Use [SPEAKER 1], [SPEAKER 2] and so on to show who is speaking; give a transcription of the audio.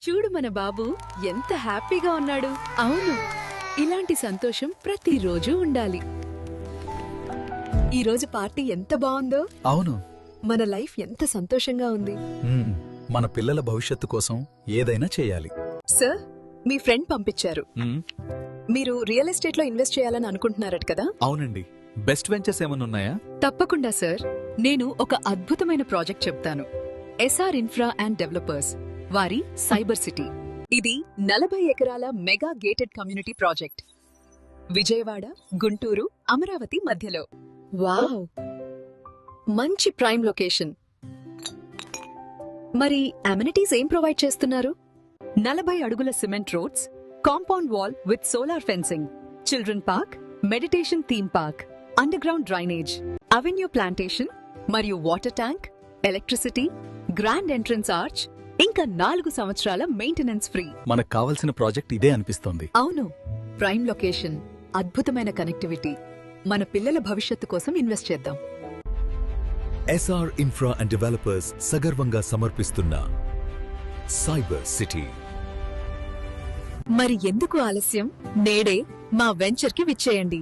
[SPEAKER 1] చూడు మన బాబు ఎంత హ్యాపీగా ఉన్నాడు. అవును, ఇలాంటి సంతోషం ప్రతిరోజు ఉండాలి. ఈరోజు పార్టీ ఎంత బాగుందో.
[SPEAKER 2] అవును,
[SPEAKER 1] మన లైఫ్ ఎంత సంతోషంగా ఉంది.
[SPEAKER 2] మన పిల్లల భవిష్యత్తు కోసం ఏదైనా చేయాలి.
[SPEAKER 1] సార్, మీ ఫ్రెండ్ పంపించారు. మీరు రియల్ ఎస్టేట్ లో ఇన్వెస్ట్ చేయాలని అనుకుంటున్నారట కదా?
[SPEAKER 2] అవునండి. బెస్ట్ వెంచర్స్ ఏమన్నున్నాయా?
[SPEAKER 1] తప్పకుండా సార్. నేను ఒక అద్భుతమైన ప్రాజెక్ట్ చెప్తాను. ఎస్ఆర్ ఇన్ఫ్రా అండ్ డెవలపర్స్ వారి సైబర్ సిటీ. ఇది 40 ఎకరాల mega gated community project. Vijayawada, Guntur, Amaravati మధ్యలో. వావ్, మంచి ప్రైమ్ లొకేషన్. మరి అమ్యూనిటీస్ ఏం ప్రొవైడ్ చేస్తున్నారు? 40 అడుగుల cement roads, compound wall with solar fencing, children park, meditation theme park, underground drainage, avenue plantation మరియు water tank, electricity, grand entrance arch, ఇంకా 4 సంవత్సరాల maintenance free.
[SPEAKER 2] మనకు కావలసిన ప్రాజెక్ట్ ఇదే అనిపిస్తోంది.
[SPEAKER 1] అవును, ప్రైమ్ లొకేషన్, అద్భుతమైన కనెక్టివిటీ. మన పిల్లల భవిష్యత్తు కోసం ఇన్వెస్ట్ చేద్దాం.
[SPEAKER 3] ఎస్ఆర్ ఇన్ఫ్రా అండ్ డెవలపర్స్ సగర్వంగా సమర్పిస్తున్న సైబర్ సిటీ.
[SPEAKER 1] మరి ఎందుకు ఆలస్యం? నేడే మా వెంచర్ కి విచ్చేయండి.